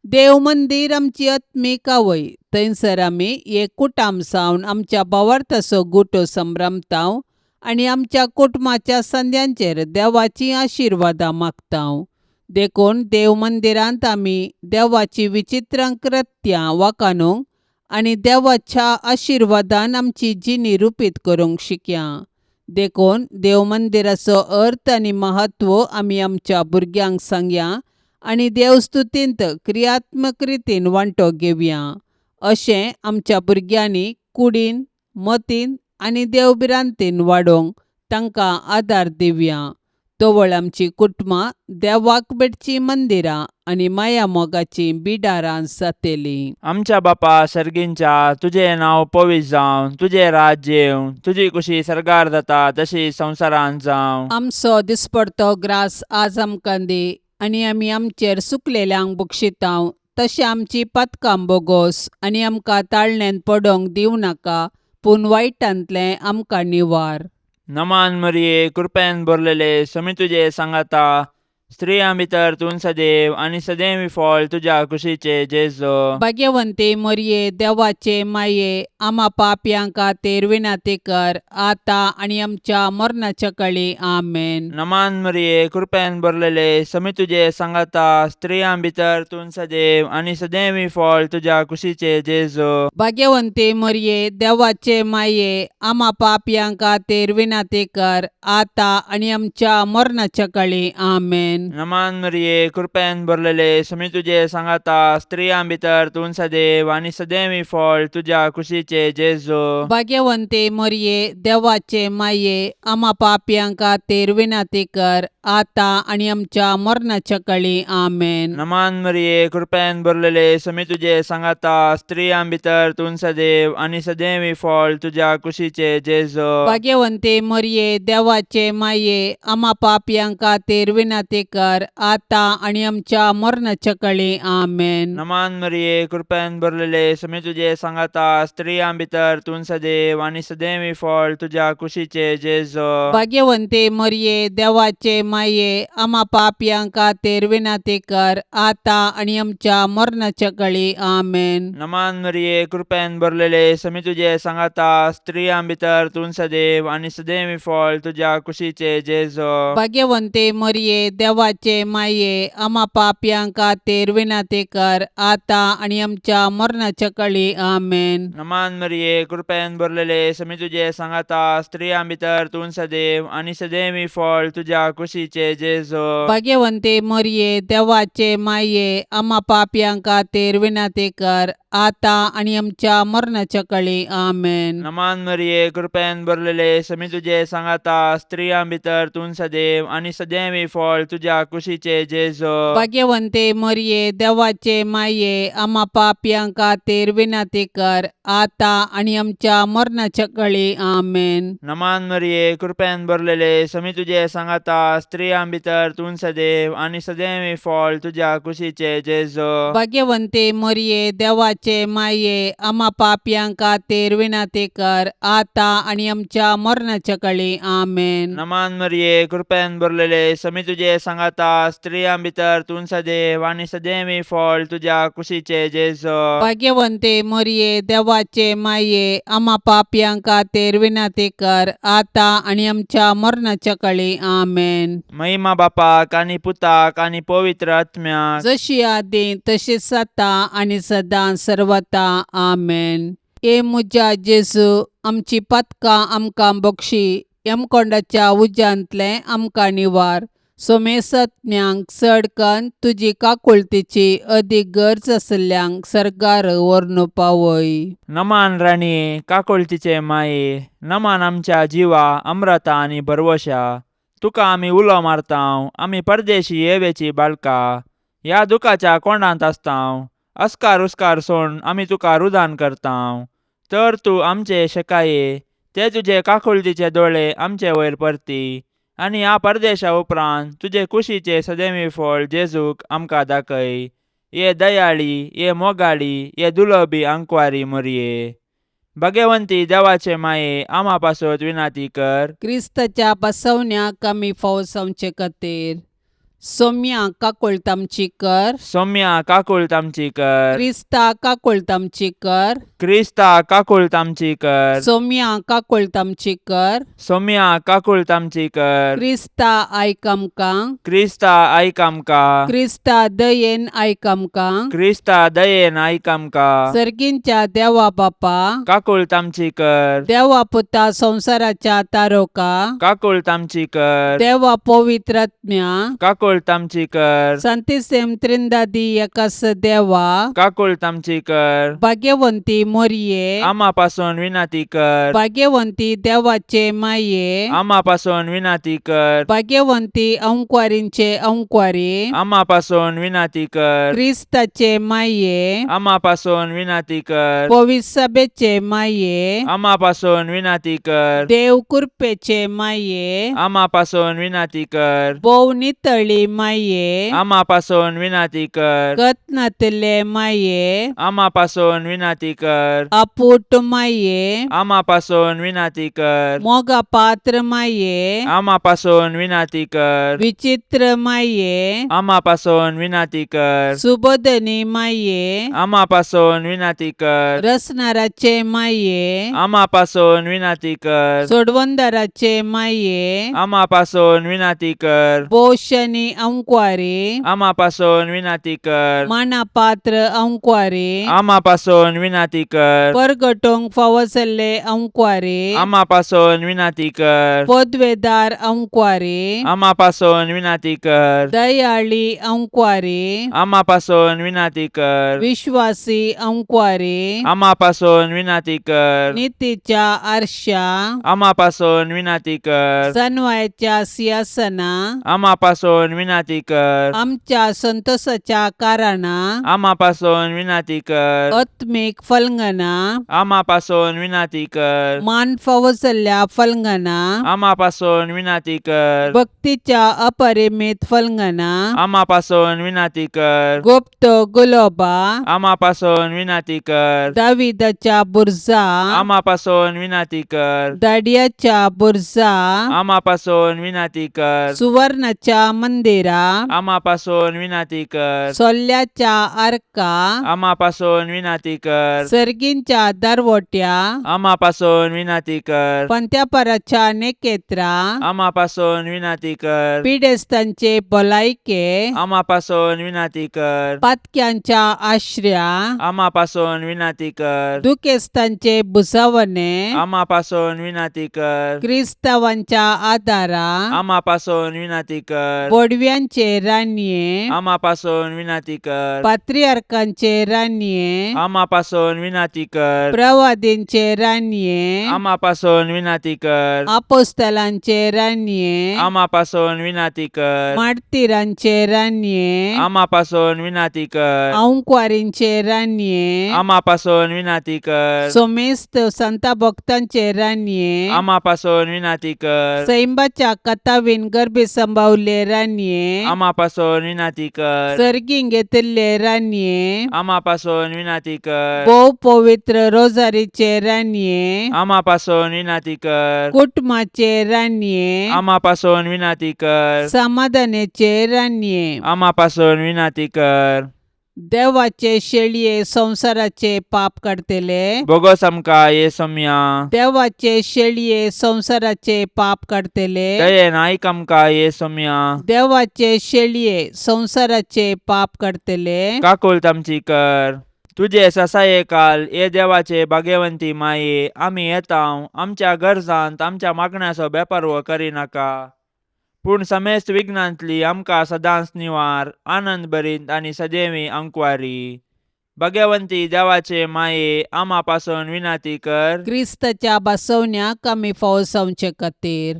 देव मंदीर आमची आत्मीक आवय. थंयसर आमी एक कुटाम सावन आमच्या भावार्थाचो गुटो संभ्रमतांव आनी आमच्या कुटुंबाच्या संद्यांचेर देवाची आशिर्वादां मागतां. देखून देव मंदिरांत आमी देवाची विचित्र कृत्यां वाखाणूंक आनी देवाच्या आशिर्वादान आमची जिणी रुपीत करूंक शिकया. देखून देव मंदिराचो अर्थ आनी महत्व आमी आमच्या भुरग्यांक सांगया आनी देवस्तुतींत क्रियात्मक रितीन वांटो घेवया. अशें आमच्या भुरग्यांनी कुडीन, मतीन आनी देवबिरांतीन वाडोवंक तांकां आदार दिवया. तोवळ आमची कुटुंबां देवाक बेडची मंदिरां आनी माया मोगाची बिडारां जातलीं. आमच्या बापा सर्गींच्या, तुजें नांव पवित्र जावं, तुजें राज्य येवं, तुजी कुशी सरकार जाता तशी संवसारांत जावं. आमचो दिसपडतो ग्रास आज आमकां दी आनी आमी आमचेर सुकलेल्यांक बक्षितांव. तशें आमची पातकां बोगोस आनी आमकां ताळण्यांत पडोवंक दिवं नाका, पूण वायटांतलें आमकां निवार. नमान मरिये, कृपेन भरलेले, समी तुजे सांगाता, स्त्रियां भितर तूं सदैव आनी सदैवी फळ तुज्या कुशीचे जेजो. भाग्यवंते मरिये, देवाचे माये, आम्हा पापयांक खातीर विनाती कर, आतां आनी आमच्या मरणाच्या काळी. आमेन. नमान मरिये, कृपेन भरलेले, समी तुजे सांगाता, स्त्रियां भितर तूं सदैव आनी सदैवी फळ तुज्या कुशीचे जेजो. भाग्यवंते मरिये, देवाचे माये, आम्हा पापयांक खातीर विनाती कर, आतां आनी आमच्या मरणाच्या काळी. आमेन. नमान मरिये, कृपेन भरलेले, समी तुजे सांगाता, स्त्रियां भितर तूं सदैव आनी सदैवी फळ तुज्या कुशीचे जेजो. भाग्यवंते मरिये, देवाचे माये, आम्हा पापयांक खातीर विनाती कर, आतां आनी आमच्या मरणाच्या काळी. आमेन. नमान मरिये, कृपेन भरलेले, समी तुजे सांगाता, स्त्रियां भितर तूं सदैव आनी सदैवी फळ तुज्या कुशीचे जेजो. भाग्यवंते मरिये, देवाचे माये, आम्हा पापयांक खातीर विनाती कर, आतां आनी आमच्या मरणाच्या काळी. आमेन. नमान मरिये, कृपेन भरलेले, समी तुजे सांगाता, स्त्रियां भितर तूं सदैव आनी सदैवी फळ तुज्या कुशीचे जेजो. भाग्यवंते मरिये, देवाचे माये, आम्हा पापयांक खातीर विनाती कर, आतां आनी आमच्या मरणाच्या काळी. आमेन. नमान मरिये, कृपेन भरलेले, समी तुजे सांगाता, स्त्रियां भितर तूं सदैव आनी सदैवी फळ तुज्या कुशीचे जेजो. भाग्यवंते मरिये, देवाचे माये, आम्हा पापयांक खातीर विनाती कर, आतां आनी आमच्या मरणाच्या काळी. आमेन. नमान मरिये, कृपेन भरलेले, समी तुजे सांगाता, स्त्रियां भितर तूं सदैव आनी सदैवी फळ तुज्या कुशीचे जेजो. भाग्यवंते मरिये, देवाचे माये, आम्हा पापयांक खातीर विनाती कर, आतां आनी आमच्या मरणाच्या काळी. आमेन. नमान मरिये, कृपेन भरलेले, समी तुजे सांगाता, स्त्रियां भितर तूं सदैव आनी सदैवी फळ तुज्या कुशीचे जेजो. भाग्यवंते मरिये, देवाचे माये, आम्हा पापयांक खातीर विनाती कर, आतां आनी आमच्या मरणाच्या काळी. आमेन. नमान मरिये, कृपेन भरलेले, समी तुजे सांगाता, स्त्रियां भितर तूं सदैव आनी सदैवी फळ तुज्या कुशीचे जेजो. भाग्यवंते मरिये, देवाचे माये, आम्हा पापयांक खातीर विनाती कर, आतां आनी आमच्या मरणाच्या काळी. आमेन. नमान मरिये, कृपेन भरलेले, समी तुजे सांगाता, स्त्रियां भितर तूं सदैव आनी सदैवी फळ तुज्या कुशीचे जेजो. भाग्यवंते मरिये, देवाचे माये, आम्हा पापयांक खातीर विनाती कर, आतां आनी आमच्या मरणाच्या काळी. आमेन. महिमा बापाक आनी पुताक आनी पवित्र आत्म्याक, जशी आदी तशीच आता आनी सदां सर्वता. आमेन. ए मुजा जेजू, आमची पातकां आमकां बक्षी, यमकोंडाच्या उज्यांतले आमकां निवार. सोमेसत्न्यांक चडकन तुजी काकुळतीची अदीक गरज आसल्यांक सरकार व्हरून पावय. नमान राणीये, काकुळतीचे माये, नमान आमच्या जिवा, अमृता आनी भरवशा. तुका आमी उलो मारतांव, आमी परदेशी येवेची बाळकां, ह्या दुखाच्या कोंडांत आसतांव. अस्कार उस्कार सोडून आमी तुका रुदान करतांव. तर तूं आमचे शेकाये, ते तुजे काकुळतीचे दोळे आमचे वयर परती, आनी ह्या परदेशा उपरांत तुजे कुशीचे सदैवी फळ जेजूक आमकां दाखय. ये दयाळी, ये मोगाळी, ये दुलोबी आंकवारी मरिये. भाग्यवंती देवाचे माये, आम्हा पासत विनाती कर. क्रिस्ताच्या बसवण्याक आमी फावो जावचे खातीर. सौम्या काकोळतामचीकर, सौम्या काकुळतामचीकर, क्रिस्ता काकोळतामचीकर, क्रिस्ता काकुळतामचीकर, सौम्या काकोळतामचीकर, सौम्या काकुळतामचीकर, क्रिस्ता आयक आमकां, क्रिस्ता आयक आमकां, क्रिस्ता दयेन आयक आमकां, क्रिस्ता दयेन आयक आमकां, सर्गींच्या देवा बापा, काकुळतामचीकर, देवा पुता संसाराच्या तारोका, काकुळतामचीकर, देवा पवित्रात्म्या, काकुळतामचीकर, संतिसेम त्रिंदादी एकास देवा, काकुळतामचीकर, भाग्यवंती मोरये, आम्हापासून विनंती कर, भाग्यवंती देवाचे माये, आम्हापासून विनंती कर, भाग्यवंती अंकुवारींचे अंकुवारी, आम्हापासून विनंती कर, क्रिस्ताचे माये, आम्हापासून विनंती कर, पवित्र सभेचे माये, आम्हापासून विनंती कर, देव कृपेचे माये, आम्हापासून विनंती कर, बोव नितळी माये, आम्हापासून विनंती कर, कतनातले माये, आम्हापासून विनंती कर, अपूट माये, आम्हापासून विनंती कर, मोगा पात्र माये, आम्हापासून विनंती कर, विचित्र माये, आम्हापासून विनंती कर, सुबोधनी माये, आम्हापासून विनंती कर, रसनाराचे माये, आम्हापासून विनंती कर, सोडवंदाराचे माये, आम्हापासून विनंती कर, बोशनी अंकुवारी, आम्हापासून विनंती कर, मानापात्र अंकुवारी, आम्हापासून विनंती कर, परगटोंग फावसले अंकुवारी, आम्हापासून विनंती कर, पदवेदार अंकुवारी, आम्हापासून विनंती कर, दयाळी अंकुवारी, आम्हापासून विनंती कर, विश्वासी अंकुवारी, आम्हापासून विनंती कर, नीतीच्या आरशा, आम्हापासून विनंती कर, सनवायच्या सिंहासना, आम्हापासून विनंती कर, आमच्या संतोषाच्या कारणा, आम्हापासून विनंती कर, आत्मिक फलंगना, आम्हापासून विनंती कर, मान फावसल्या फलंगना, आम्हापासून विनंती कर, भक्तीच्या अपरिमित फलंगना, आम्हापासून विनंती कर, गुप्त गुलोबा, आम्हापासून विनंती कर, दाविदाच्या बुरजा, आम्हापासून विनंती कर, दाडियाच्या बुरजा, आम्हापासून विनंती कर, सुवर्णाच्या मंदिरा, आम्हापासून विनंती कर, सोल्ल्याच्या आर्का, आम्हापासून विनंती कर, सर्गींच्या दरवट्या, आम्हापासून विनंती कर, पंत्यापराच्या नेकेत्रा, आम्हापासून विनंती कर, पिडेस्तांचे भलायके, आम्हापासून विनंती कर, पातक्यांच्या आश्रया, आम्हापासून विनंती कर, दुखेस्तांचे बुसावणे, आम्हापासून विनंती कर, क्रिस्तावांच्या आदारा, आम्हापासून विनंती कर, बोडव्यांचे रान्ये, आम्हापासून विनंती कर, पात्रियार्कांचे रान्ये, आम्हापासून विनंती कर, प्रवादींचे रान्ये, आम्हापासून विनंती कर, आपोस्तलांचे रान्ये, आम्हापासून विनंती कर, मार्तिरांचे रान्ये, आम्हापासून विनंती कर, अंकुवारींचे रान्ये, आम्हापासून विनंती कर, सोमेस्त संता भक्तांचे रान्ये, आम्हापासून विनंती कर, सैंबाच्या कथावीन गर्भे संभावले रान्ये, आम्हापासून विनंती कर, सर्गीं घेतिल्ले रान्ये, आम्हापासून विनंती कर, भोव पवित्र रोजारीचे रान्ये, आम्हापासून विनंती कर, कुटुंबाचे रान्ये, आम्हापासून विनंती कर, समाधानाचे रान्ये, आम्हापासून विनंती कर, देवाचे शेळये संसाराचे पाप काढतेले, बोगस आमकां येसुम्या, देवाचे शेळये संसाराचे पाप काढतेले, दयेन आयक आमकां येसुम्या, देवाचे शेळये संसाराचे पाप काढतेले, काकुळतामची कर. तुझे ससायेकाल ये देवाचे भाग्यवंती माये, आमी येताव आमच्या गरजांत आमच्या मागण्याचो बेपर्वो करिनाका, पूण समेस्त विघ्नांतली आमकां सदांच निवार, आनंद भरीत आनी सदैवी अंकुवारी. भाग्यवंती देवाचे माये, आम्हापासून विनंती कर. क्रिस्ताच्या बसवण्याक आमी फावसावचे खातीर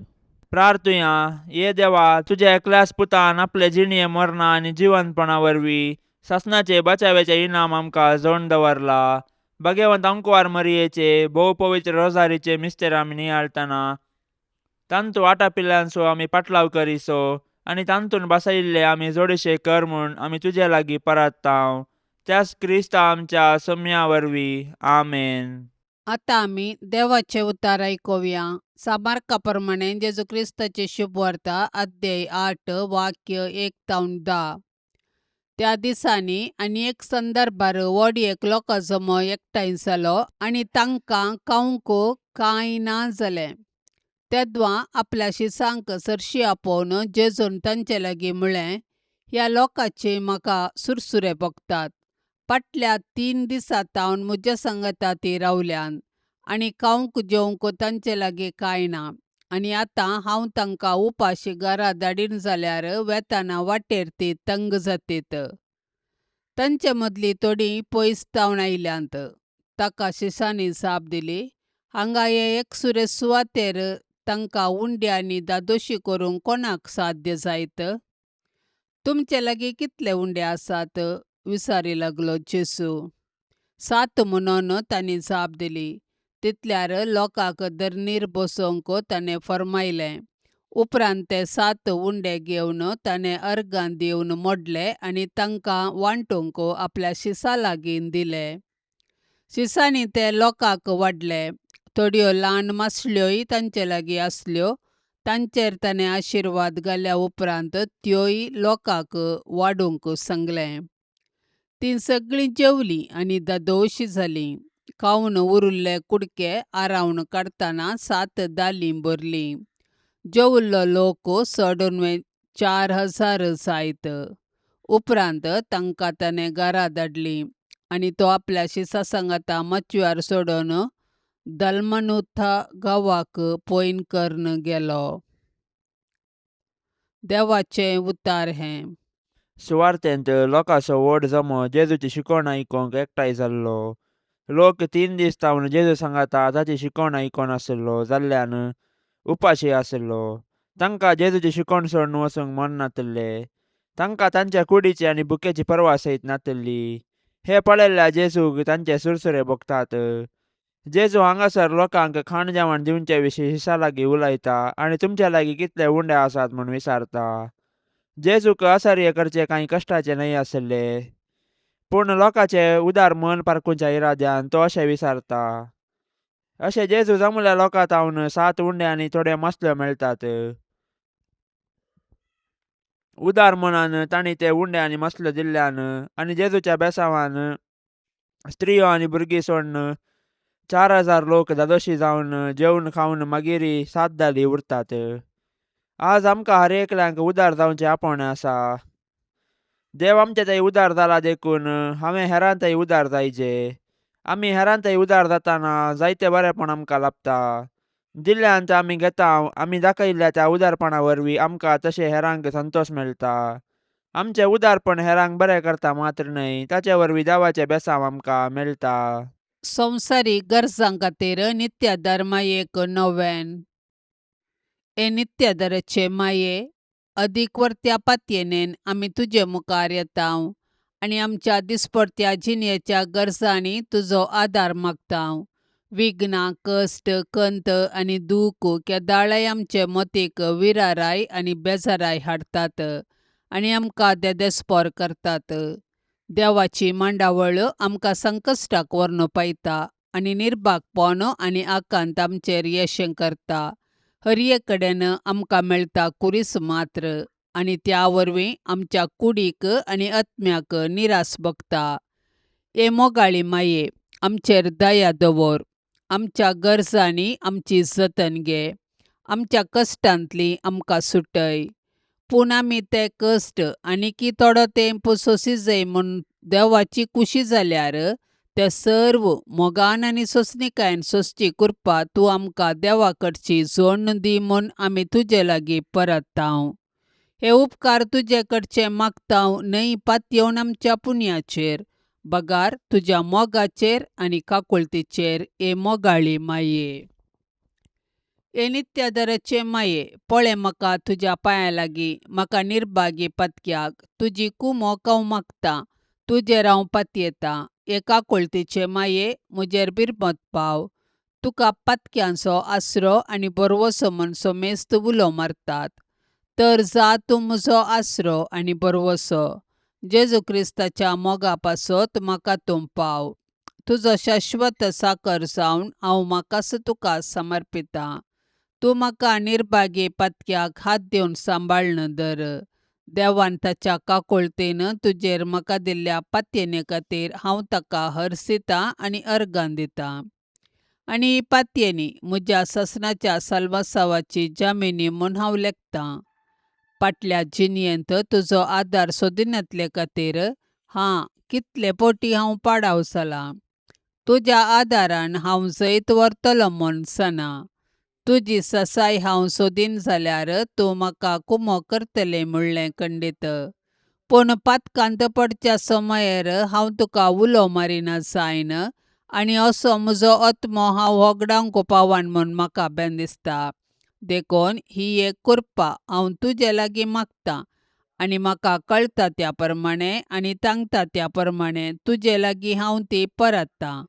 प्रार्थुया. ये देवा, तुझ्या एकल्याच पुतान आपले जिणये मरणा आनी जिवंतपणा वरवीं सासणाचे बचावेचे इनाम आमकां जोडून दवरला. भाग्यवंत अंकुवार मरियेचे भोव पवित्र रोजारीचे मिस्तेर आमी नियाळतना तांतू आटापिल्ल्यांचो आमी पाटलाव करिसो आनी तांतून बसयिल्ले आमी जोडशे कर म्हूण आमी तुजे लागीं परताव. त्याच क्रिस्ता आमच्या सौम्या वरवीं. आमेन. आता आम्ही देवाचे उतार ऐकूया. सामार्काप्रमाणे जेजू ख्रिस्ताची शुभवार्ता अध्याय 8 वाक्य 1 ते 10. त्या दिसांनी आनी एक संदर्भार व्हड लोकां जमो एकठांय जालो आनी तांकां खावंक कांय ना जालें. तेदवां आपल्या शिसांक चरशी आपोवन जेजून तांचे लागीं म्हळें, ह्या लोकांचे म्हाका सुरसुरे भोगतात. फाटल्या 3 दिसांतावन म्हज्या सांगाती रावल्यान आनी खावंक जेवंक तांचे लागीं कांय ना. आनी आतां हांव तांकां उपाशी घरा धाडीन जाल्यार वेताना वाटेर ती तंग जातीत. तांचे मदलीं थोडीं पयस जावन आयल्यांत. ताका शिसांनी जाप दिली, हांगा हे एकसुरे सुवातेर तांकां उंडे आनी दादोशी करूंक कोणाक साध्य जायत? तुमचे लागीं कितले उंडे आसात? विचारी लागलो जेसू. 7 म्हणून तांणी जाप दिली. तितल्यार लोकांक धरणीर बसोवंक ताणें फर्मायलें. उपरांत ते 7 उंडे घेवन ताणें अर्गां दिवन मोडले आनी तांकां वांटूंक आपल्या शिसां लागीं दिले. शिसांनी ते लोकांक वाडले. थोड्यो ल्हान मासल्योय तांचे लागीं आसल्यो. तांचेर ताणें आशिर्वाद घाल्या उपरांत त्योय लोकांक वाडूंक सांगलें. तीं सगळीं जेवलीं आनी दादोशी जालीं. खावन उरिल्ले कुडके आरावन काडटना 7 दालीं भरलीं. जेवल्लो लोक चड उणें 4,000 जायत. उपरांत तांकां ताणें घरा धाडलीं आनी तो आपल्या शिसा सांगातां माचयेर सोडून दलमनुथा गांवाक पयन करून गेलो. देवाचें उतार हें. सुवार्थेंत लोकांचो व्हड जमो जेजूची शिकवण आयकूंक एकठांय जाल्लो. लोक 3 दीस जावन जेजू सांगाता ताची शिकवण आयकोन आसलो जाल्ल्यान उपाशी आसलो. तांकां जेजूची शिकवण सोडून वचूंक मन नातल्लें. तांकां तांच्या कुडीची आनी भुकेची पर्वा सयत नातल्ली. हें पळयल्ल्या जेजूक तांचे सुरसुरे भोगतात. जेजू हांगासर लोकांक खाण जेवण दिवचे विशीं शिसां लागीं उलयता आनी तुमच्या लागीं कितले उंडे आसात म्हूण विचारता. जेजूक आसार्य करचे कांय कश्टाचे न्हय आसले. पूण लोकांचे उदार मन पारखुच्या इराद्यान तो अशें विचारता. अशें जेजू जमल्या लोकांतावन 7 उंडे आनी थोड्यो मासल्यो मेळटात. उदार मनान तांणी ते उंडे आनी मासल्यो दिल्ल्यान आनी जेजूच्या बेसांवान स्त्रियो आनी भुरगीं सोडून 4,000 लोक दादोशी जावन जेवन खावन मागीर 7 दाली उरतात. आज आमकां हर एकल्यांक उदार जावचें आपणे आसा. देव आमचे थंय उदार जाला देखून हांवें हेरांतय उदार जायचें. आमी हेरांतय उदार जाताना जायते बरेपण आमकां लाभता. दिल्ल्यान तें आमी घेता आमी दाखयल्ल्या त्या उदारपणा वरवीं आमकां तशें हेरांक संतोश मेळटा. आमचें उदारपण हेरांक बरें करता मात्र न्हय, ताचे वरवीं देवाचें बेसांव आमकां मेळटा. संवसारीक गरजां खातीर नित्यादार मायेक नोवेन. हे नित्यादाराचे माये, अदीक वर्त्या पातयेनेन आमी तुजे मुखार येतांव आनी आमच्या दिसपट्ट्या जिणेच्या गरजांनी तुजो आदार मागतांव. विघ्नां, कश्ट, कंत आनी दूख केदाळय आमचे मतीक विराराय आनी बेजाराय हाडटात आनी आमकां देदेस्पोर करतात. देवाची मांडावळ आमकां संकश्टाक व्हरून पायता आनी निर्भागपण आनी आकांत आमचेर येशें करता. हर एक कडेन आमकां मेळटा कुरीस मात्र आनी त्या वरवीं आमच्या कुडीक आनी आत्म्याक निरास भोगता. हे मोगाळी माये, आमचेर दया दवर. आमच्या गरजांनी आमची जतन घे. आमच्या कश्टांतली आमकां सुटय. पूण आमी ते कश्ट आनीक थोडो तेंप सोंसी जाय म्हूण देवाची कुशी जाल्यार ते सर्व मोगान आनी सोंसणीकायेन सोंसची कृपा तूं आमकां देवा कडची जोडून दी म्हूण आमी तुजे लागीं परतांव. हे उपकार तुजे कडचे मागतांव न्हय पातयेवन आमच्या पुण्याचेर, बगार तुज्या मोगाचेर आनी काकुळतीचेर हे मोगाळी माये. हे नित्यादाराचे माये, पळय म्हाका तुज्या पांयां लागीं, म्हाका निर्भागी पातक्याक तुजी कुमोक हांव मागतां. तुजेर हांव पातयेतां. हे काकुळतीचे माये, म्हजेर बिरमत पाव. तुका पातक्यांचो आसरो आनी बरवसो म्हूण सोमेस्त उलो मारतात. तर जा तूं म्हजो आसरो आनी बरवसो. जेजू क्रिस्ताच्या मोगा पासत म्हाका तूं पाव. तुजो शाश्वत साकर जावन हांव म्हाकाच तुका समर्पिता. तूं म्हाका निर्भागी पत्क्याक हात दिवन सांबाळन धर. देवान ताच्या काकुळतेन तुजेर म्हाका दिल्ल्या पातयेने खातीर हांव ताका हरसिता आनी अर्गां दिता. आनी पातयेनी म्हज्या ससनाच्या साल्वासावाची जामिनी म्हूण हांव लेखतां. फाटल्या जिणयेंत तुजो आदार सोदिनातले खातीर कितले पोटी हांव पाडाव जाला. तुज्या आदारान हांव जैत व्हरतलों म्हूण सना. तुजी ससाय हांव सोदीन जाल्यार तूं म्हाका कुमो करतलें म्हणलें खंडीत. पूण पातकांत पडच्या समयार हांव तुका उलो मारिना जायन आनी असो म्हजो आत्मो हांव होगडावंक पावान म्हूण म्हाका बेन दिसता. देखून ही एक कृपा हांव तुजे लागीं मागतां आनी म्हाका कळटा त्या प्रमाणे आनी सांगता त्या प्रमाणे तुजे लागीं हांव ती परतां.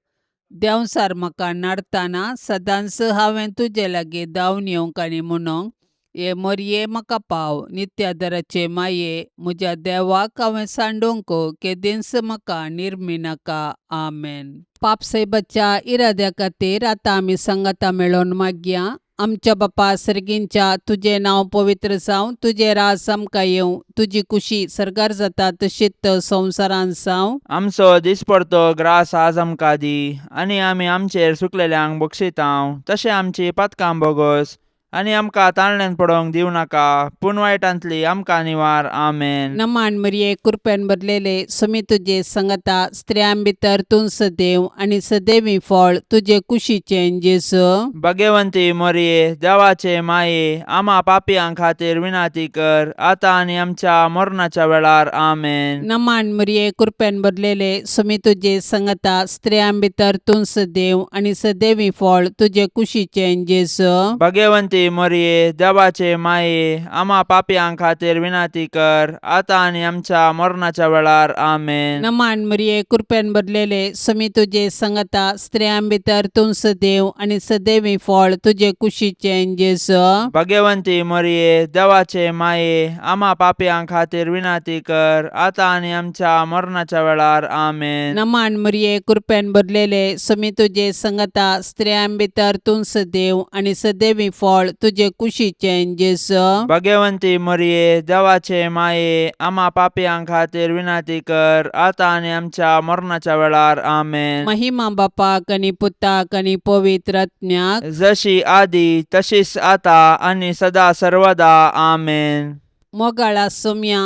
देंवसार म्हाका नाडटाना सदांच हांवें तुजे लागीं धांवन येवंक आनी म्हणूंक हे मरये म्हाका पाव. नित्यादराचे माये म्हज्या देवाक हांवें सांडूंक केदींच म्हाका निर्मी नाका. आमेन. पापसैबाच्या इराद्या खातीर आतां आमी सांगाता मेळोन मागया. आमच्या बापा सर्गींच्या तुजें नांव पवित्र जावं. तुजें राज आमकां येवं. तुजी कुशी सरकार जाता तशीच संवसारांत जावं. आमचो दिसपडतो ग्रास आज आमकां दी. आनी आमी आमचेर चुकलेल्यांक बक्षितांव. तशें आमची पातकां बोगोस आनी आमकां ताळण्यांत पडोवंक दिवं नाका, पूण वायटांतली आमकां निवार. आमेन. नमान मरिये कृपेन भरलेले समी तुजे संगता स्त्रियां भितर तूं सदैव आनी सदैवी फळ तुजे कुशीचें जेजू. भाग्यवंती मरिये देवाचे माये आम्हा पापियां खातीर विनाती कर, आतां आनी आमच्या मरणाच्या वेळार. आमेन. नमान मरिये कृपेन भरलेले समी तुजे संगता स्त्रियां भितर तूं सदैव आनी सदैवी फळ तुजे कुशीचें जेजू. भाग्यवंती मरिये देवाचे माये आम्हा पापियां खातीर विनाती कर, आतां आनी आमच्या मरणाच्या वेळार. आमेन. नमान मरिये कृपेन भरलेले समी तुजे संगता स्त्रियां भितर तूं सदैव आनी सदैवी फळ तुजे कुशीचें जेजू. भाग्यवंती मरिये देवाचे माये आम्हा पापियां खातीर विनाती कर, आतां आनी आमच्या मरणाच्या वेळार. आमेन. नमान मरिये कृपेन भरलेले समी तुजे संगता स्त्रियां भितर तूं सदैव आनी सदैवी फळ तुजे कुशीचें जेजू. भाग्यवंती मरिये देवाचे माये आम्हा पापियां खातीर विनाती कर, आतां आनी आमच्या मरणाच्या वेळार. आमेन. महिमा बापाक आनी पुताक आनी पवित्र आत्म्याक जशी आदी तशीच आता आनी सदा सर्वदा. आमेन. मोगाळा सोम्या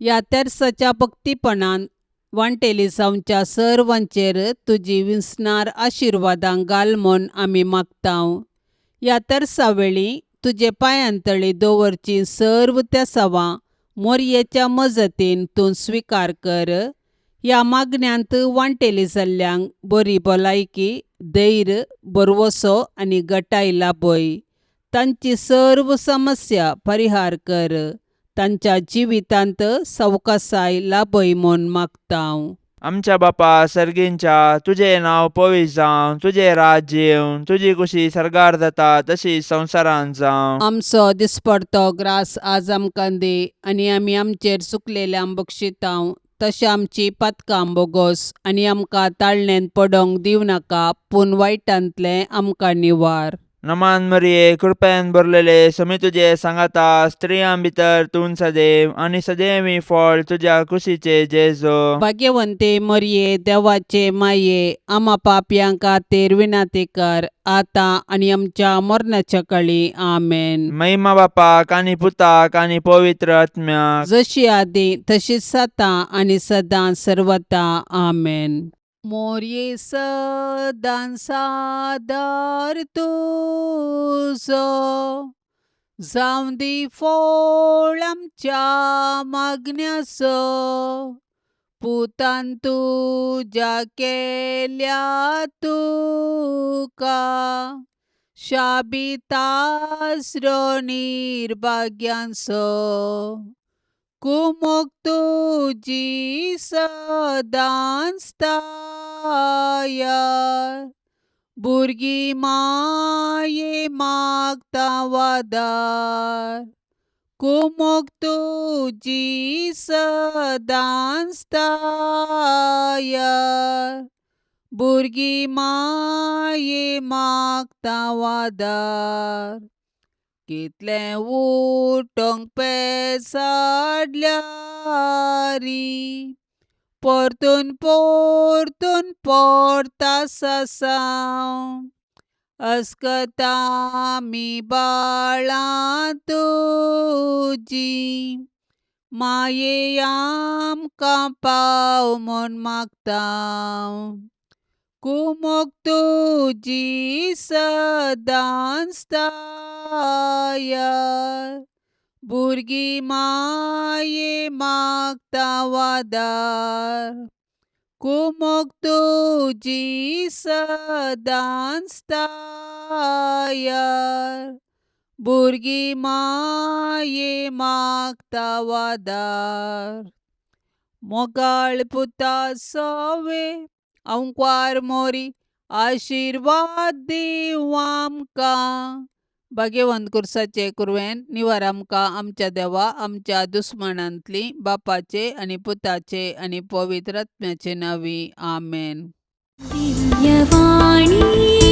ह्या तेर्साच्या भक्तीपणान वांटेली जावच्या सर्वांचेर तुजी विस्नार आशिर्वादां घाल म्हूण आमी मागतांव. ह्या तेर्सा वेळी तुजे पांयांतळी दवरची सर्व त्या सवां मोरयेच्या मजतीन तूं स्विकार कर. ह्या मागण्यांत वांटेली जाल्ल्यांक बरी भलायकी, धैर्य, बरवसो आनी घटाय लाभय. तांची सर्व समस्या परिहार कर. तांच्या जिवितांत सवकासाय लाभय म्हूण मागतांव. आमच्या बापा सर्गींच्या तुझे नाव पवित्र जावं. तुझे राज्य येवं. तुझी कुशी सरकार जाता तशी संवसारांत जावं. आमचो दिसपडतो ग्रास आज आमकां दी आनी आमी आमचेर चुकलेल्यांक बक्षितांव. तशें आमची पातकां बोगोस आनी आमकां ताळणेंत पडोवंक दिवं नाका, पूण वायटांतलें आमकां निवार. नमान मरिये कृपेन भरलेले समी तुजे सांगाता स्त्रियां भितर तूं सदैव आनी सदैवी फळ तुज्या कुशीचे जेजू. भाग्यवंते मरिये देवाचे माये आम्हा पापयां खातीर विनाती कर, आतां आनी आमच्या मरणाच्या काळी. आमेन. महिमा बापाक आनी पुताक आनी पवित्र आत्म्याक जशी आदी तशीच आतां आनी सदां सर्वता. आमेन. मोरये सदां सादर तुजो जावं दी फळ आमच्या मागण्याचो. पुतान तुज्या केल्या तुका शाबितास्रो निर्भाग्यांचो. कुमोक तुजी सदांच तायार. भुरगीं माये मागता वादार. कुमोक तुजी सदांच तायार. भुरगी माये मागता वादार कितले उठोंक पेसाडल्यारी परतून पोरता सासांव अस्कता मी बाळां तुजी माये आमकां पाव म्हूण मागता कुमोक तुजी सदांच तायार भुरगी माये मागता वादार कुमोक तुजी सदांच तायार भुरगी माये मागता वादार मोगाळ पुता सोवे अंकवार मोरी आशीर्वाद दिव आमकां भाग्यवंत कुर्साचे कुरवेन निवार आमकां आमच्या देवा आमच्या दुस्मनांतली बापाचे आनी पुताचे आनी पवित्र आत्म्याचे नांवी आमेन. दिव्यवाणी